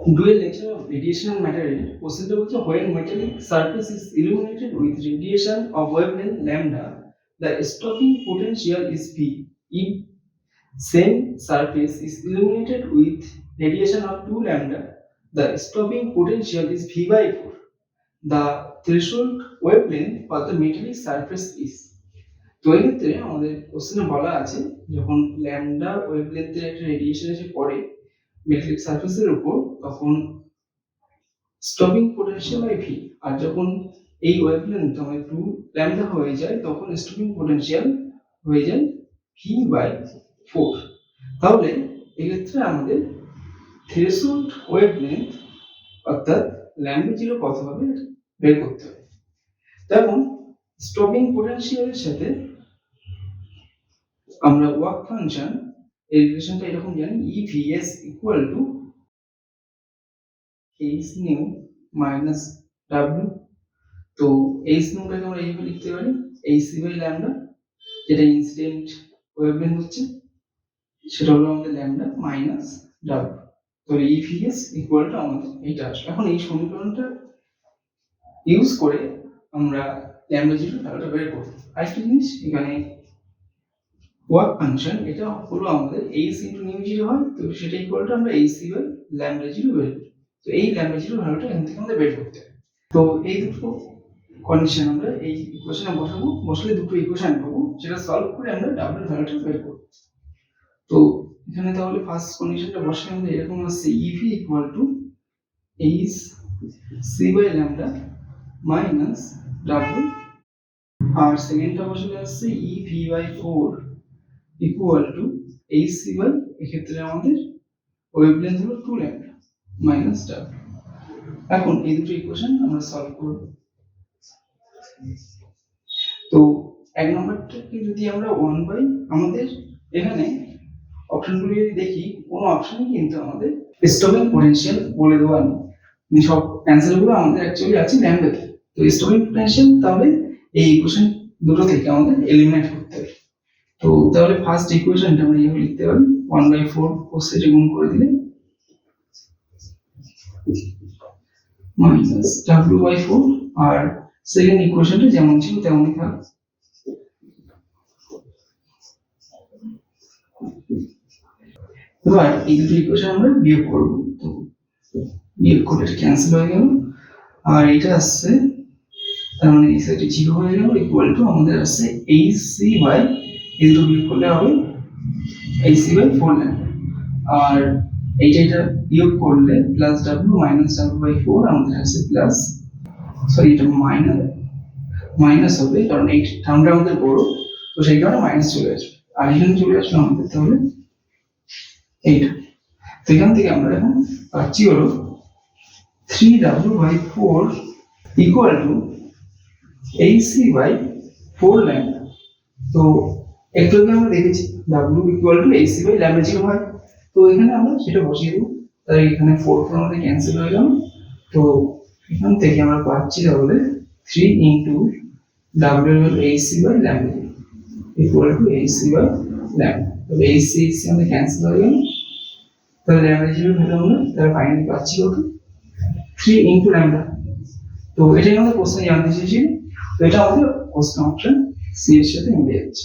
Dual nature of radiation and matter কোশ্চেনটা বলছে when metallic surface is illuminated with radiation of wavelength lambda the stopping potential is V. If same surface is illuminated with radiation of 2 lambda the stopping potential is V by 4. The threshold wavelength for the metallic surface is তো এই ক্ষেত্রে আমাদের কোশ্চেনে বলা আছে যখন lambda ওয়েভলেন্থের একটা radiation এসে পড়ে মেটালিক সারফেসের উপর তখন স্টপিং পোটেনশিয়াল হয় ভি, আর যখন এই ওয়েভলেন্থ আমাদের 2 ল্যামডা হয়ে যায় তখন স্টপিং পোটেনশিয়াল হয়ে যায় ভি বাই 4। তাহলে এক্ষেত্রে আমাদের থ্রেশহোল্ড ওয়েভলেন্থ অর্থাৎ ল্যামডা জিরো কত হবে বের করতে হবে। তখন স্টপিং পোটেনশিয়ালের সাথে আমরা ওয়ার্ক ফাংশন এই রিলেশনটা এরকম জানি EVS equal to h nu minus w। তো h nu টাকে আমরা এইভাবে লিখতে পারি hc বাই ল্যামডা, যেটা ইনসিডেন্ট ওয়েভলেন্থ হচ্ছে সেটা হলো আমাদের ল্যামডা মাইনাস w। তো EVS ইকুয়াল টু আমাদের এইটা আসবে। এখন এই সমীকরণটা ইউজ করে আমরা ল্যামডা জিরো ভ্যালুটা বের করব। আরেকটা জিনিস এখানে ওয়ার্ক ফাংশন এটা হলো আমাদের h ইনটু নিউ জিরো হয়, তো সেটা ইকুয়াল টু আমরা hc বাই ল্যামডা জিরো বের করি। তো এই ল্যামডা জিরো ভ্যালুটা এখান থেকে আমাদের বের করতে হবে। তো এই দুটো কন্ডিশন আমরা এই ইকুয়েশনে বসাবো, বসলে দুটো ইকুয়েশন পাবো, সেটা সলভ করে আমরা ডাবল ভ্যালুটা বের করব। তো এখানে তাহলে ফার্স্ট কন্ডিশনটা বসালে আমাদের এরকম আসছে EV equal to hc by lambda minus w, আর সেকেন্ডটা বসালে আসছে EV by 4 equal to hc by এক্ষেত্রে আমাদের ওয়েভলেন্থ হলো 2 ল্যামডা মাইনাস w। এখন এই দুটো ইকুয়েশন আমরা সলভ করব। তো এক নম্বরটাকে যদি আমরা 1 বাই আমাদের এখানে অপশনগুলো যদি দেখি কোনো অপশনই কিন্তু আমাদের স্টপিং পোটেনশিয়াল বলে দেওয়া নেই, সব অ্যান্সারগুলো আমাদের অ্যাকচুয়ালি আছে ল্যামডাতে। তো স্টপিং পোটেনশিয়াল তাহলে এই ইকুয়েশন দুটো থেকে আমাদের এলিমিনেট করতে হবে। তো তাহলে ফার্স্ট ইকুয়েশনটা আমরা এইভাবে লিখতে পারি 1/4 কোসেটে গুণ করে দিলে মাইনাস w/4, আর সেকেন্ড ইকুয়েশনটা যেমন ছিল তেমনই থাকবে। এবার এই দুটো ইকুয়েশন আমরা বিয়োগ করব। তো বিয়োগ করলে এটা ক্যান্সেল হয়ে গেল, আর এটা আসছে তার মানে এই সাইডে 0 হয়ে গেল ইকুয়াল টু আমাদের আসছে hc বাই এই দুটো বিয়োগ করলে হবে hc বাই 4 ল্যামডা, আর এটা বিয়োগ করলে প্লাস w মাইনাস w/4 আমাদের আসছে প্লাস, সরি এটা মাইনাস হবে কারণ এই টার্মটা আমাদের বড়, তো সেই কারণে মাইনাস চলে আসবে, আর এখানে চলে আসবে আমাদের তাহলে এইটা। তো এখান থেকে আমরা এখন পাচ্ছি হলো 3w/4 equal to hc by 4 lambda. তো একটু আগে আমরা দেখেছি w equal to hc by lambda zero হয়, তো এখানে আমরা সেটা বসিয়ে দেবো। তাই এখানে 4 আমাদের ক্যান্সেল হয়ে গেল। তো এখান থেকে আমরা পাচ্ছি তাহলে 3 into w hc by lambda equal to hc by lambda. তো hc আমাদের ক্যান্সেল হয়ে গেল, তাহলে ল্যামডা জিরো ভ্যালু আমরা তাহলে ফাইনালি পাচ্ছি কত 3 ইনটু ল্যামডা। তো এটাই আমাদের কোশ্চেন জানতে চেয়েছিল, তো এটা আমাদের কোশ্চেন অপশন সি এর সাথে মিলে যাচ্ছে।